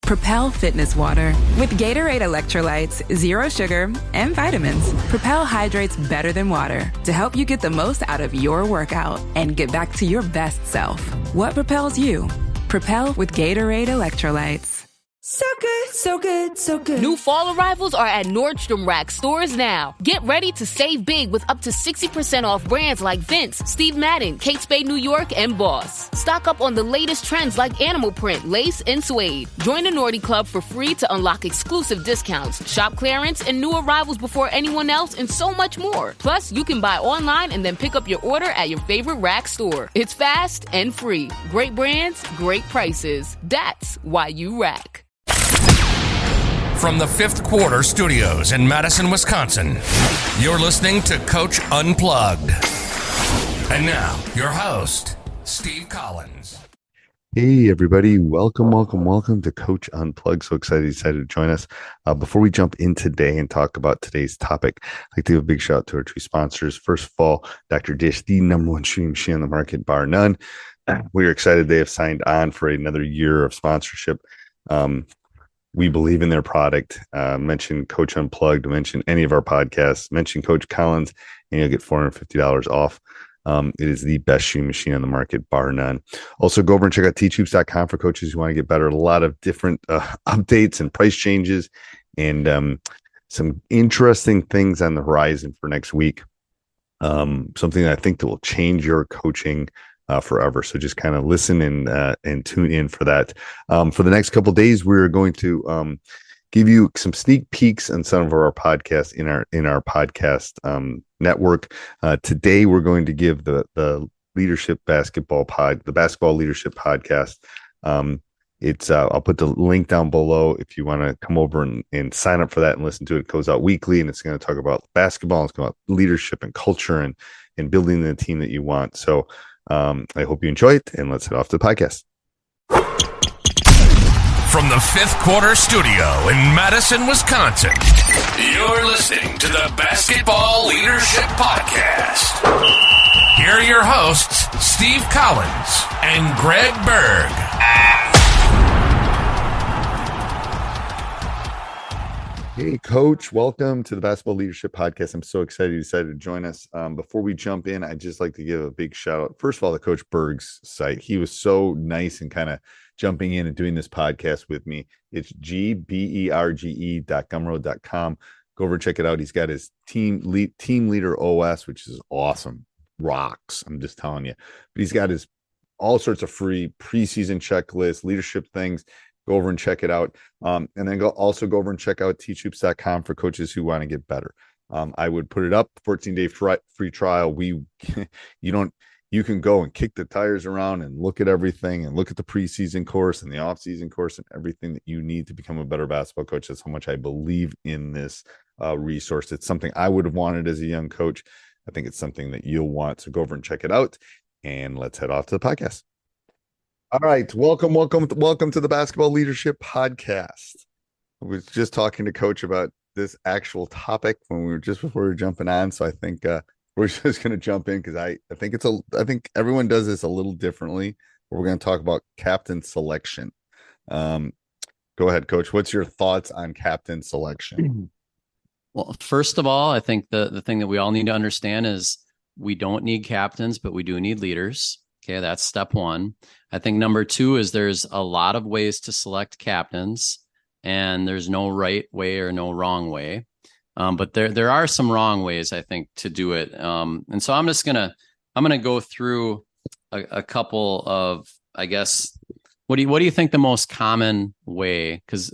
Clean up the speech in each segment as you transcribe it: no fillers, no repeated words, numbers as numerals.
Propel Fitness Water. With Gatorade electrolytes, zero sugar, and vitamins, Propel hydrates better than water to help you get the most out of your workout and get back to your best self. What propels you? Propel with Gatorade electrolytes. So good, so good, so good. New fall arrivals are at Nordstrom Rack stores now. Get ready to save big with up to 60% off brands like Vince, Steve Madden, Kate Spade New York, and Boss. Stock up on the latest trends like animal print, lace, and suede. Join the Nordy Club for free to unlock exclusive discounts, shop clearance, and new arrivals before anyone else, and so much more. Plus, you can buy online and then pick up your order at your favorite Rack store. It's fast and free. Great brands, great prices. That's why you rack. From the Fifth Quarter Studios in Madison, Wisconsin, you're listening to Coach Unplugged. And now, your host, Steve Collins. Hey, everybody. Welcome to Coach Unplugged. So excited you decided to join us. Before we jump in today and talk about today's topic, I'd like to give a big shout out to our two sponsors. First of all, Dr. Dish, the number one shooting machine on the market, bar none. We're excited they have signed on for another year of sponsorship. We believe in their product. Mention Coach Unplugged, mention any of our podcasts, mention Coach Collins, and you'll get $450 off. It is the best shoe machine on the market, bar none. Also, go over and check out teachhoops.com for coaches who want to get better. A lot of different updates and price changes and some interesting things on the horizon for next week. Something that I think that will change your coaching forever. So just kind of listen and tune in for that. For the next couple of days, we're going to give you some sneak peeks on some of our podcasts in our podcast network. Today, we're going to give the leadership basketball the basketball leadership podcast. It's I'll put the link down below if you want to come over and sign up for that and listen to it. It goes out weekly, and it's going to talk about basketball. It's going to talk about leadership and culture and building the team that you want. So I hope you enjoy it, and let's head off to the podcast. From the Fifth Quarter Studio in Madison, Wisconsin, you're listening to the Basketball Leadership Podcast. Here are your hosts, Steve Collins and Greg Berg. Hey, Coach. Welcome to the Basketball Leadership Podcast. I'm so excited you decided to join us. Before we jump in, I'd just like to give a big shout out. First of all, to Coach Berg's site. He was so nice and kind of jumping in and doing this podcast with me. It's gberge.gumroad.com. Go over and check it out. He's got his team leader OS, which is awesome. Rocks. I'm just telling you. But he's got his all sorts of free preseason checklists, leadership things. Go over and check it out. And then go over and check out teachhoops.com for coaches who want to get better. I would put it up, 14-day free trial. You can go and kick the tires around and look at everything and look at the preseason course and the off-season course and everything that you need to become a better basketball coach. That's how much I believe in this resource. It's something I would have wanted as a young coach. I think it's something that you'll want. So go over and check it out. And let's head off to the podcast. All right. Welcome to the Basketball Leadership Podcast. I was just talking to Coach about this actual topic before we were jumping on. So I think we're just going to jump in because I think everyone does this a little differently. We're going to talk about captain selection. Go ahead, Coach. What's your thoughts on captain selection? Well, first of all, I think the thing that we all need to understand is we don't need captains, but we do need leaders. Okay, that's step one. I think number two is there's a lot of ways to select captains, and there's no right way or no wrong way. But there are some wrong ways, I think, to do it. And so I'm gonna go through a couple of, I guess, what do you think the most common way? Because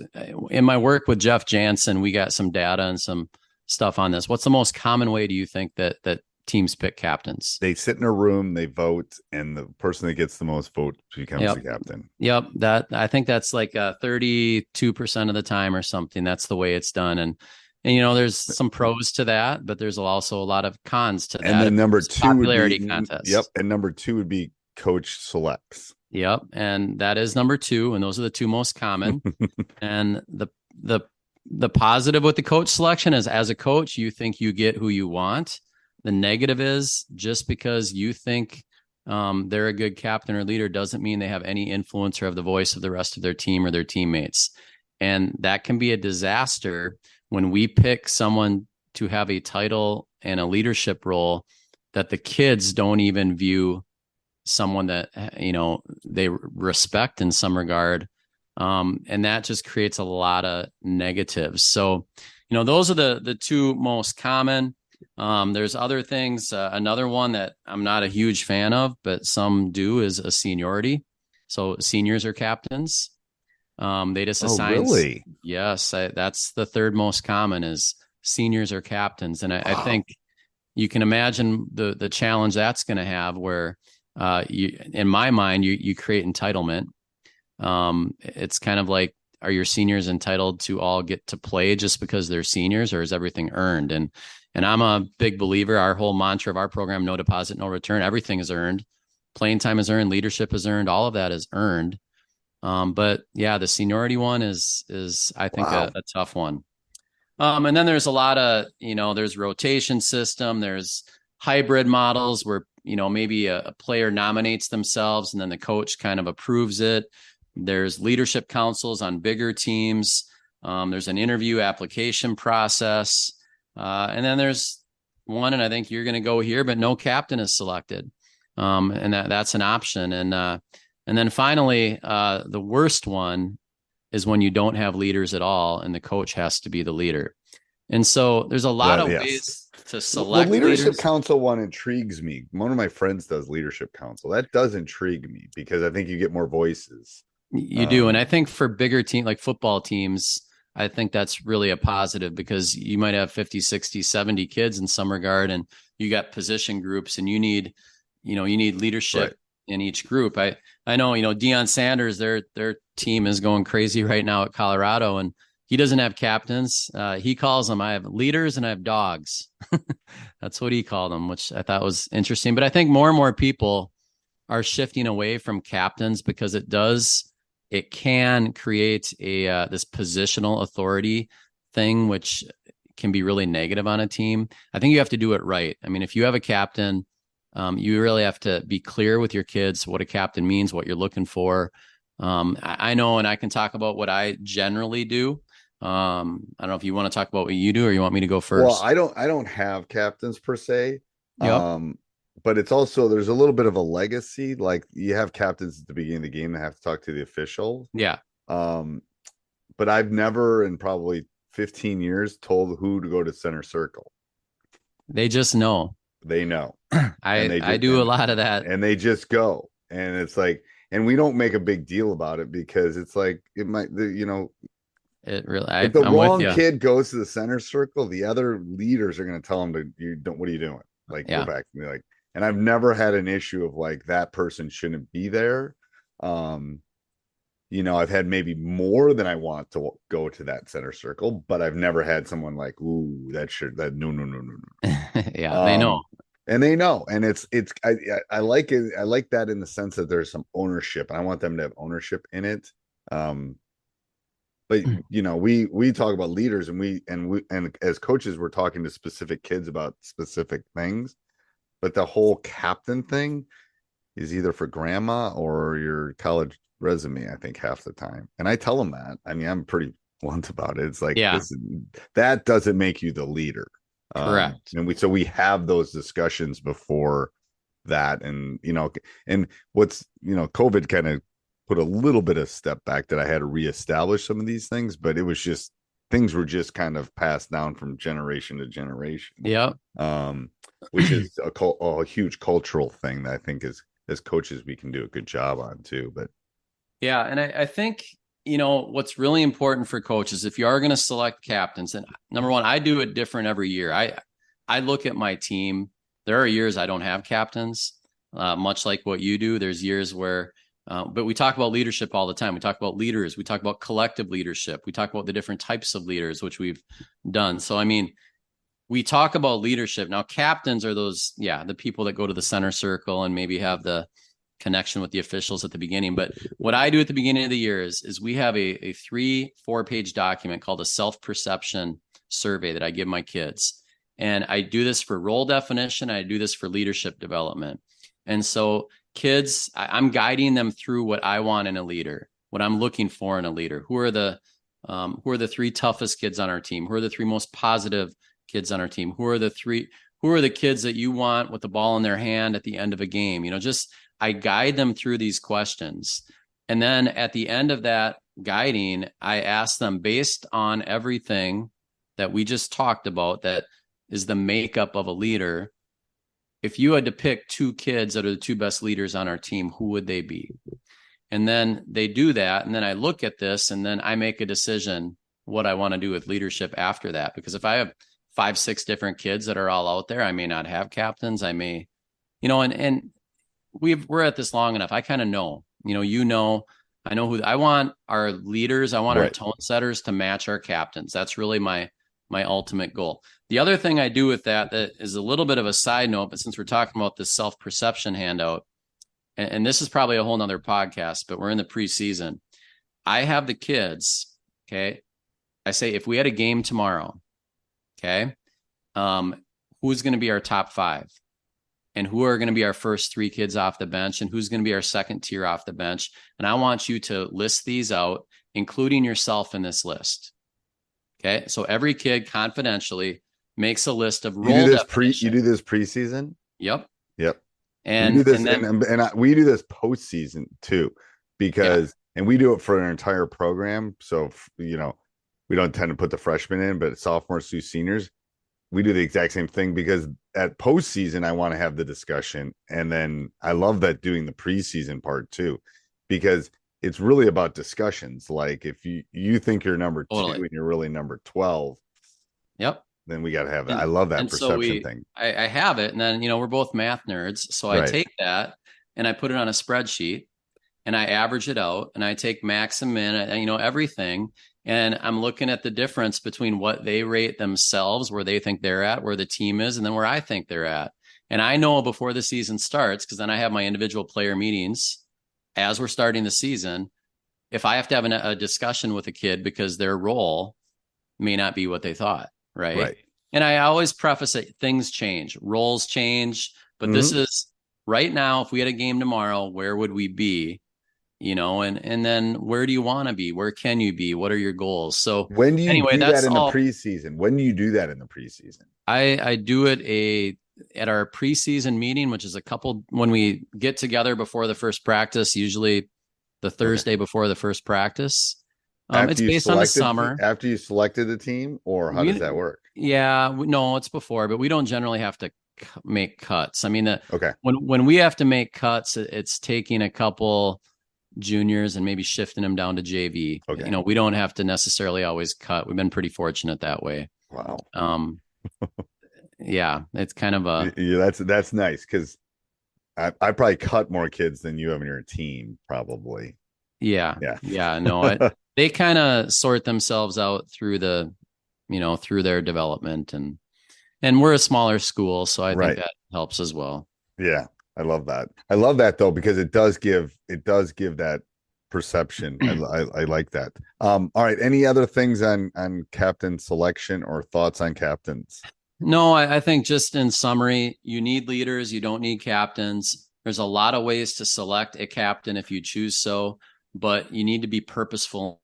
in my work with Jeff Jansen, we got some data and some stuff on this. What's the most common way do you think that teams pick captains? They sit in a room, they vote, and the person that gets the most votes becomes the captain. Yep. I think that's like 32% of the time or something. That's the way it's done. And there's some pros to that, but there's also a lot of cons to that. And then number two popularity contest. Yep. And number two would be coach selects. Yep. And that is number two. And those are the two most common. And the positive with the coach selection is, as a coach, you think you get who you want. The negative is, just because you think they're a good captain or leader doesn't mean they have any influence or have the voice of the rest of their team or their teammates. And that can be a disaster when we pick someone to have a title and a leadership role that the kids don't even view someone that, they respect in some regard. And that just creates a lot of negatives. So, those are the two most common. There's other things. Another one that I'm not a huge fan of, but some do, is a seniority. So seniors are captains. They just assign. Oh, really? Yes. That's the third most common, is seniors are captains. And I think you can imagine the challenge that's going to have, where in my mind, you create entitlement. It's kind of like, are your seniors entitled to all get to play just because they're seniors, or is everything earned? And I'm a big believer. Our whole mantra of our program, no deposit, no return, everything is earned. Playing time is earned. Leadership is earned. All of that is earned. But yeah, the seniority one is I think a tough one. And then there's a lot of, there's rotation system. There's hybrid models where, maybe a player nominates themselves and then the coach kind of approves it. There's leadership councils on bigger teams. There's an interview application process. And then there's one, and I think you're going to go here, but no captain is selected. And that's an option. And then finally, the worst one is when you don't have leaders at all and the coach has to be the leader. And so there's a lot of ways to select. The leadership leaders. council one intrigues me. One of my friends does leadership council. That does intrigue me because I think you get more voices. You do. And I think for bigger teams like football teams, I think that's really a positive, because you might have 50, 60, 70 kids in some regard, and you got position groups, and you need leadership in each group. I know, Deion Sanders, their team is going crazy right now at Colorado, and he doesn't have captains. He calls them, I have leaders and I have dogs. That's what he called them, which I thought was interesting. But I think more and more people are shifting away from captains, because it can create this positional authority thing, which can be really negative on a team. I think you have to do it right. I mean, if you have a captain, you really have to be clear with your kids what a captain means, what you're looking for. I know, and I can talk about what I generally do. I don't know if you want to talk about what you do, or you want me to go first. Well, I don't have captains per se. Yep. But it's also, there's a little bit of a legacy. Like, you have captains at the beginning of the game that have to talk to the official. Yeah. But I've never, in probably 15 years, told who to go to center circle. They just know. They know. I do a lot of that. And they just go. And it's like, and we don't make a big deal about it, because it's like, it might, it really, if the wrong kid goes to the center circle, the other leaders are going to tell them what are you doing? Like, go back. And like, and I've never had an issue of like, that person shouldn't be there. I've had maybe more than I want to go to that center circle, but I've never had someone like, ooh, no. Yeah, they know. And they know. And I like it. I like that in the sense that there's some ownership, and I want them to have ownership in it. But we talk about leaders, and as coaches, we're talking to specific kids about specific things. But the whole captain thing is either for grandma or your college resume, I think, half the time. And I tell them that. I mean, I'm pretty blunt about it. It's like, that doesn't make you the leader. Correct. And so we have those discussions before that. And, and what's, COVID kind of put a little bit of step back, that I had to reestablish some of these things, but it was just, things were just kind of passed down from generation to generation. Yeah. Which is a huge cultural thing that I think as coaches, we can do a good job on too. But yeah. And I think, what's really important for coaches, if you are going to select captains, and number one, I do it different every year. I look at my team. There are years I don't have captains, much like what you do. There's years where, but we talk about leadership all the time. We talk about leaders. We talk about collective leadership. We talk about the different types of leaders, which we've done. So, I mean, we talk about leadership. Now, captains are those, the people that go to the center circle and maybe have the connection with the officials at the beginning. But what I do at the beginning of the year is we have a 3-4 page document called a self-perception survey that I give my kids. And I do this for role definition. I do this for leadership development. And so kids, I'm guiding them through what I want in a leader, what I'm looking for in a leader. Who are the 3 toughest kids on our team? Who are the 3 most positive kids on our team? Who are the kids that you want with the ball in their hand at the end of a game? Just I guide them through these questions. And then at the end of that guiding, I ask them, based on everything that we just talked about, that is the makeup of a leader, if you had to pick 2 kids that are the 2 best leaders on our team, who would they be? And then they do that. And then I look at this and then I make a decision what I want to do with leadership after that. Because if I have 5, 6 different kids that are all out there, I may not have captains. I may, and we're at this long enough. I kind of know, I know who I want our leaders. I want our tone setters to match our captains. That's really my ultimate goal. The other thing I do with that is a little bit of a side note, but since we're talking about this self-perception handout, and this is probably a whole nother podcast, but we're in the preseason. I have the kids, okay? I say, if we had a game tomorrow, okay, who's going to be our top 5? And who are going to be our first 3 kids off the bench? And who's going to be our second tier off the bench? And I want you to list these out, including yourself in this list. Okay, so every kid confidentially makes a list of role definitions. You do this preseason? Yep. And we do this, we do this postseason too, because and we do it for an entire program. So we don't tend to put the freshmen in, but sophomores through seniors, we do the exact same thing, because at postseason I want to have the discussion, and then I love that doing the preseason part too, because it's really about discussions. Like if you think you're number 2 and you're really number 12, then we got to have it. I love that perception thing. I have it. And then, we're both math nerds. So I take that and I put it on a spreadsheet and I average it out, and I take max and min, everything. And I'm looking at the difference between what they rate themselves, where they think they're at, where the team is, and then where I think they're at. And I know before the season starts, because then I have my individual player meetings as we're starting the season, if I have to have a discussion with a kid because their role may not be what they thought. Right. And I always preface it, things change, roles change, but this is right now. If we had a game tomorrow, where would we be? And then where do you want to be? Where can you be? What are your goals? So when do you do that in the preseason? When do you do that in the preseason? I do it at our preseason meeting, which is when we get together before the first practice, usually the Thursday before the first practice. It's based on the summer. After you selected the team, or how does that work? Yeah, no, it's before, but we don't generally have to make cuts. I mean, when we have to make cuts, it's taking a couple juniors and maybe shifting them down to JV. Okay. We don't have to necessarily always cut. We've been pretty fortunate that way. Wow. Yeah, it's kind of that's nice, because I probably cut more kids than you have in your team, probably. Yeah. No, they kind of sort themselves out through through their development, and we're a smaller school, so I think that helps as well. Yeah, I love that. I love that though, because it does give that perception. I like that. All right. Any other things on captain selection or thoughts on captains? No, I think just in summary, you need leaders. You don't need captains. There's a lot of ways to select a captain if you choose so, but you need to be purposeful,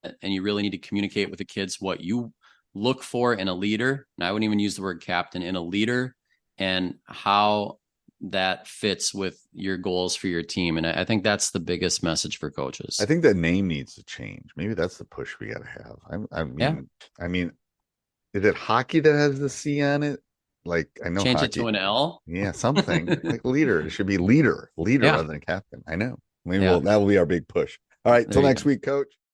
and you really need to communicate with the kids what you look for in a leader. And I wouldn't even use the word captain, in a leader, and how that fits with your goals for your team. And I think that's the biggest message for coaches. I think that name needs to change. Maybe that's the push we got to have. I mean, is it hockey that has the C on it? Like, I know change hockey, it to an L. Yeah, something like leader. It should be leader rather than captain. I know. Maybe that will be our big push. All right. Till next week, Coach.